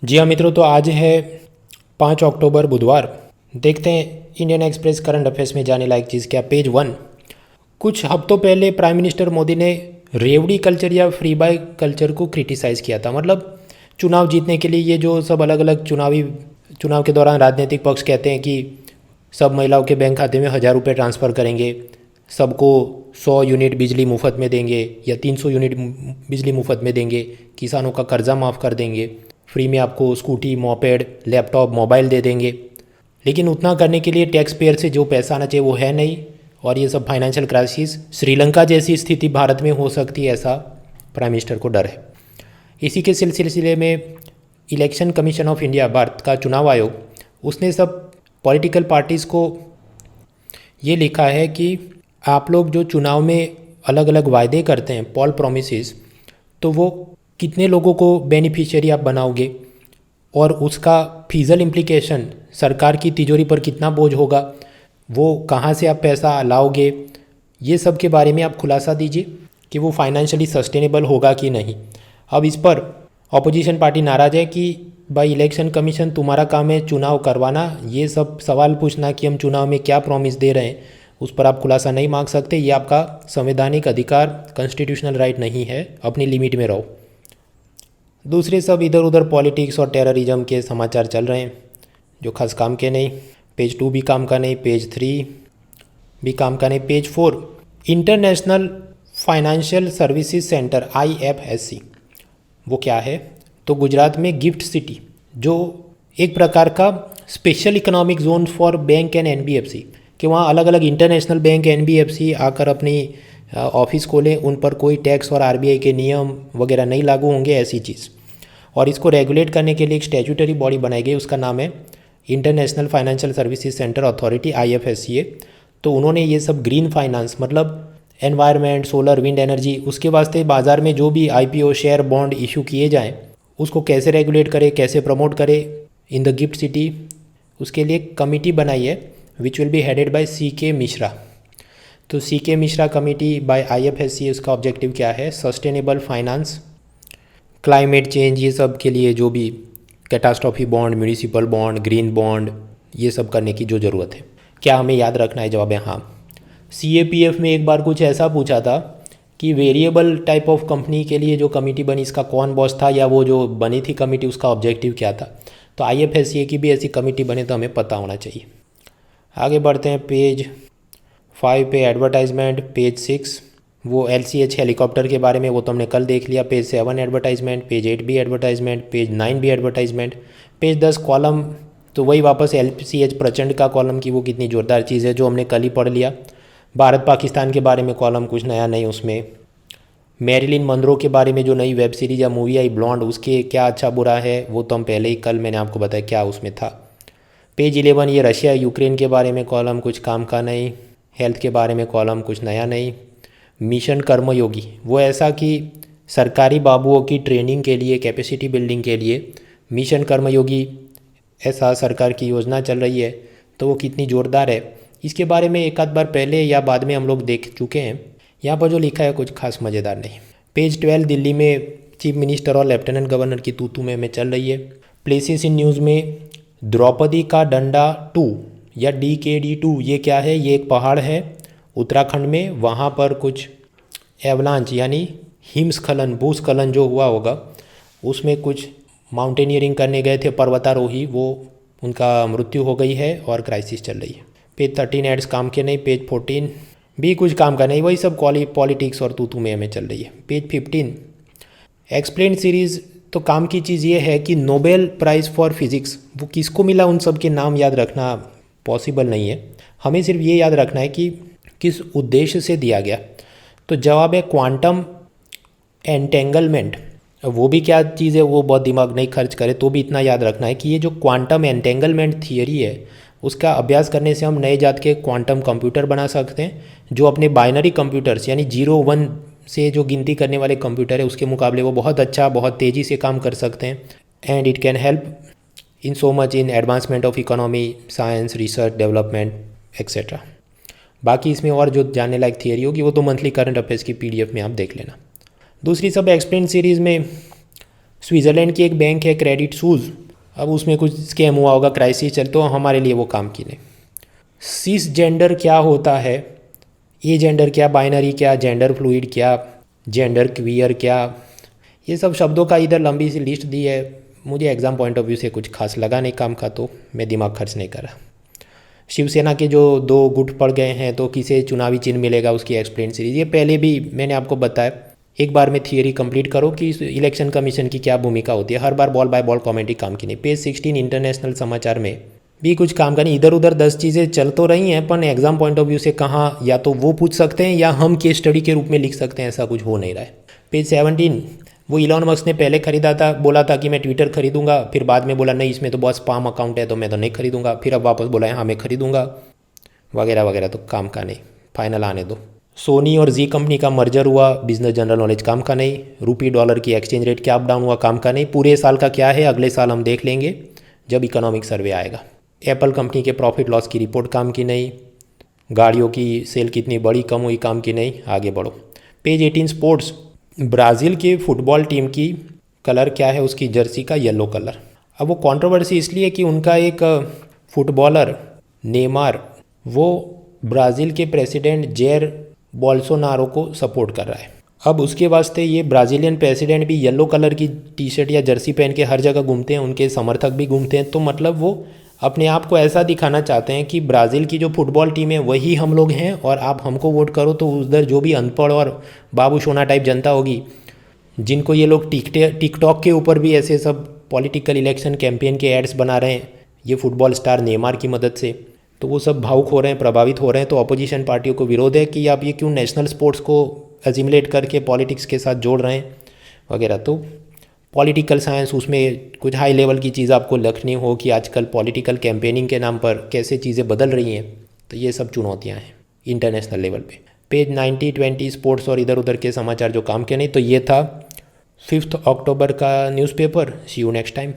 जी हाँ मित्रों, तो आज है 5 अक्टूबर बुधवार। देखते हैं इंडियन एक्सप्रेस करंट अफेयर्स में जाने लायक चीज़ क्या। पेज 1। कुछ हफ्तों पहले प्राइम मिनिस्टर मोदी ने रेवड़ी कल्चर या फ्री बाय कल्चर को क्रिटिसाइज़ किया था। मतलब चुनाव जीतने के लिए ये जो सब अलग अलग चुनाव के दौरान राजनीतिक पक्ष कहते हैं कि सब महिलाओं के बैंक खाते में 1,000 रुपये ट्रांसफ़र करेंगे, सबको 100 यूनिट बिजली मुफ्त में देंगे या 300 यूनिट बिजली मुफ्त में देंगे, किसानों का कर्जा माफ़ कर देंगे, फ्री में आपको स्कूटी, मोपेड, लैपटॉप, मोबाइल दे देंगे। लेकिन उतना करने के लिए टैक्स पेयर से जो पैसा आना चाहिए वो है नहीं। और ये सब फाइनेंशियल क्राइसिस, श्रीलंका जैसी स्थिति भारत में हो सकती है, ऐसा प्राइम मिनिस्टर को डर है। इसी के सिलसिले में election commission of India, Bharat का चुनाव आयोग, उसने सब पॉलिटिकल पार्टीज़ को ये लिखा है कि आप लोग जो चुनाव में अलग अलग वायदे करते हैं, पॉल प्रोमिसेस, तो वो कितने लोगों को बेनिफिशियरी आप बनाओगे और उसका फीजल इम्प्लीकेशन सरकार की तिजोरी पर कितना बोझ होगा, वो कहाँ से आप पैसा लाओगे, ये सब के बारे में आप खुलासा दीजिए कि वो फाइनेंशियली सस्टेनेबल होगा कि नहीं। अब इस पर ऑपोजिशन पार्टी नाराज़ है कि भाई इलेक्शन कमीशन, तुम्हारा काम है चुनाव करवाना, ये सब सवाल पूछना कि हम चुनाव में क्या प्रॉमिस दे रहे हैं उस पर आप खुलासा नहीं मांग सकते। ये आपका संवैधानिक अधिकार, कॉन्स्टिट्यूशनल राइट नहीं है, अपनी लिमिट में रहो। दूसरे सब इधर उधर पॉलिटिक्स और टेररिज्म के समाचार चल रहे हैं जो खास काम के नहीं। पेज 2 भी काम का नहीं, पेज 3 भी काम का नहीं। Page 4, international financial services centre IFSC, वो क्या है? तो गुजरात में गिफ्ट सिटी, जो एक प्रकार का special economic zone for bank and NBFC, कि वहाँ अलग अलग इंटरनेशनल बैंक NBFC आकर अपनी ऑफिस खोलें, उन पर कोई टैक्स और RBI के नियम वगैरह नहीं लागू होंगे, ऐसी चीज़। और इसको रेगुलेट करने के लिए एक स्टैट्यूटरी बॉडी बनाई गई, उसका नाम है international financial services centre authority, IFSCA। तो उन्होंने ये सब ग्रीन फाइनेंस, मतलब एनवायरनमेंट, सोलर, विंड एनर्जी, उसके वास्ते बाज़ार में जो भी IPO शेयर बॉन्ड इशू किए जाएँ उसको कैसे रेगुलेट करे, कैसे प्रमोट करे इन द गिफ्ट सिटी, उसके लिए कमिटी बनाई है which will be headed by CK Mishra. तो CK Mishra committee by IFSC, उसका ऑब्जेक्टिव क्या है? सस्टेनेबल फाइनेंस, क्लाइमेट चेंज, ये सब के लिए जो भी catastrophe bond, municipal bond, green bond, ये सब करने की जो ज़रूरत है। क्या हमें याद रखना है? जवाब है हाँ। CAPF में एक बार कुछ ऐसा पूछा था कि वेरिएबल टाइप ऑफ कंपनी के लिए जो कमेटी बनी, इसका कौन बॉस था, या वो जो बनी थी कमेटी उसका ऑब्जेक्टिव क्या था। तो IFSCA की भी ऐसी कमेटी बने तो हमें पता होना चाहिए। आगे बढ़ते हैं। पेज 5 पे एडवर्टाइजमेंट, पेज 6 वो LCH हेलीकॉप्टर के बारे में, वो तो हमने कल देख लिया। पेज 7 एडवर्टाइजमेंट, पेज 8 भी एडवर्टाइजमेंट, पेज 9 भी एडवर्टाइजमेंट, पेज 10 कॉलम, तो वही वापस LCH प्रचंड का कॉलम की वो कितनी ज़ोरदार चीज़ है जो हमने कल ही पढ़ लिया। भारत पाकिस्तान के बारे में कॉलम, कुछ नया नहीं उसमें। मैरिलिन मनरो के बारे में जो नई वेब सीरीज या मूवी आई ब्लॉन्ड, उसके क्या अच्छा बुरा है वो तो हम पहले ही कल मैंने आपको बताया क्या उसमें था। पेज 11 ये रशिया यूक्रेन के बारे में कॉलम, कुछ काम का नहीं। हेल्थ के बारे में कॉलम, कुछ नया नहीं। मिशन कर्मयोगी, वो ऐसा कि सरकारी बाबुओं की ट्रेनिंग के लिए, कैपेसिटी बिल्डिंग के लिए मिशन कर्मयोगी ऐसा सरकार की योजना चल रही है, तो वो कितनी ज़ोरदार है इसके बारे में एक आध बार पहले या बाद में हम लोग देख चुके हैं। यहाँ पर जो लिखा है कुछ खास मज़ेदार नहीं। पेज 12 दिल्ली में चीफ मिनिस्टर और लेफ्टिनेंट गवर्नर की तू में चल रही है। प्लेसेस इन न्यूज़ में द्रौपदी का डंडा 2 या DKD2, ये क्या है? ये एक पहाड़ है उत्तराखंड में, वहाँ पर कुछ एवलांच यानी हिमस्खलन, भूस्खलन जो हुआ होगा, उसमें कुछ माउंटेनियरिंग करने गए थे पर्वतारोही, वो उनका मृत्यु हो गई है और क्राइसिस चल रही है। पेज 13 एड्स काम के नहीं। पेज 14 भी कुछ काम का नहीं, वही सब पॉलिटिक्स और तू में चल रही है। पेज 15 एक्सप्लेन सीरीज़, तो काम की चीज़ ये है कि नोबेल प्राइज़ फॉर फिज़िक्स वो किसको मिला, उन सब के नाम याद रखना पॉसिबल नहीं है। हमें सिर्फ ये याद रखना है कि किस उद्देश्य से दिया गया। तो जवाब है क्वांटम एंटेंगलमेंट। वो भी क्या चीज़ है, वो बहुत दिमाग नहीं खर्च करे तो भी इतना याद रखना है कि ये जो क्वांटम एंटेंगलमेंट थियरी है, उसका अभ्यास करने से हम नए जात के क्वांटम कंप्यूटर बना सकते हैं, जो अपने बाइनरी कंप्यूटर्स यानी 0 1 से जो गिनती करने वाले कंप्यूटर है उसके मुकाबले वो बहुत अच्छा, बहुत तेज़ी से काम कर सकते हैं। And it can help in so much in advancement of economy, science, research, development etcetera. बाकी इसमें और जो जानने लायक थियरी होगी वो तो मंथली करंट अफेयर्स की PDF में आप देख लेना। दूसरी सब एक्सप्लेन सीरीज़ में स्विट्ज़रलैंड की एक बैंक है क्रेडिट सूज, अब उसमें कुछ स्कैम हुआ होगा, क्राइसिस चल, तो हमारे लिए वो काम की नहीं। सिस जेंडर क्या होता है, ए जेंडर क्या, बाइनरी क्या, जेंडर फ्लूइड क्या, जेंडर क्वियर क्या, ये सब शब्दों का इधर लंबी सी लिस्ट दी है। मुझे एग्ज़ाम पॉइंट ऑफ व्यू से कुछ खास लगा नहीं काम का, तो मैं दिमाग खर्च नहीं करा। शिवसेना के जो 2 गुट पड़ गए हैं, तो किसे चुनावी चिन्ह मिलेगा, उसकी एक्सप्लेन सीरीज, ये पहले भी मैंने आपको बताया। एक बार में थियरी कंप्लीट करो कि इलेक्शन कमीशन की क्या भूमिका होती है। हर बार बॉल बाय बॉल कमेंट्री काम की नहीं। पेज 16 इंटरनेशनल समाचार में भी कुछ काम का नहीं। इधर उधर 10 चीज़ें चल तो रही हैं, पर एग्जाम पॉइंट ऑफ व्यू से कहाँ या तो वो पूछ सकते हैं या हम केस स्टडी के रूप में लिख सकते हैं, ऐसा कुछ हो नहीं रहा है। पेज 17, वो इलॉन मस्क ने पहले खरीदा था, बोला था कि मैं ट्विटर खरीदूंगा, फिर बाद में बोला नहीं इसमें तो बहुत स्पाम अकाउंट है तो मैं तो नहीं खरीदूंगा, फिर अब वापस बोला हाँ मैं खरीदूंगा, वगैरह वगैरह। तो काम का नहीं, फाइनल आने दो। सोनी और जी कंपनी का मर्जर हुआ, बिजनेस जनरल नॉलेज काम का नहीं। रुपी डॉलर की एक्सचेंज रेट क्या अप डाउन हुआ, काम का नहीं। पूरे साल का क्या है अगले साल हम देख लेंगे जब इकोनॉमिक सर्वे आएगा। एप्पल कंपनी के प्रॉफिट लॉस की रिपोर्ट काम की नहीं। गाड़ियों की सेल कितनी बड़ी कम हुई, काम की नहीं। आगे बढ़ो। पेज 18 स्पोर्ट्स, ब्राज़ील के फुटबॉल टीम की कलर क्या है, उसकी जर्सी का येलो कलर। अब वो कंट्रोवर्सी इसलिए कि उनका एक फुटबॉलर नेमार, वो ब्राज़ील के प्रेसिडेंट जेर बोल्सोनारो को सपोर्ट कर रहा है। अब उसके वास्ते ये ब्राज़ीलियन प्रेसिडेंट भी येलो कलर की टी शर्ट या जर्सी पहन के हर जगह घूमते हैं, उनके समर्थक भी घूमते हैं। तो मतलब वो अपने आप को ऐसा दिखाना चाहते हैं कि ब्राज़ील की जो फुटबॉल टीम है वही हम लोग हैं, और आप हमको वोट करो। तो उधर जो भी अनपढ़ और बाबू सोना टाइप जनता होगी, जिनको ये लोग टिकटॉक के ऊपर भी ऐसे सब पॉलिटिकल इलेक्शन कैंपेन के एड्स बना रहे हैं ये फुटबॉल स्टार नेमार की मदद से, तो वो सब भावुक हो रहे हैं, प्रभावित हो रहे हैं। तो अपोजिशन पार्टियों को विरोध है कि आप ये क्यों नेशनल स्पोर्ट्स को एजिमुलेट करके पॉलिटिक्स के साथ जोड़ रहे हैं वगैरह। तो पॉलिटिकल साइंस, उसमें कुछ हाई लेवल की चीज़ आपको लिखनी हो कि आजकल पॉलिटिकल कैंपेनिंग के नाम पर कैसे चीज़ें बदल रही हैं, तो ये सब चुनौतियाँ हैं इंटरनेशनल लेवल पे। पेज 90, 20 स्पोर्ट्स और इधर उधर के समाचार जो काम के नहीं। तो ये था 5 अक्टूबर का newspaper. See you next time.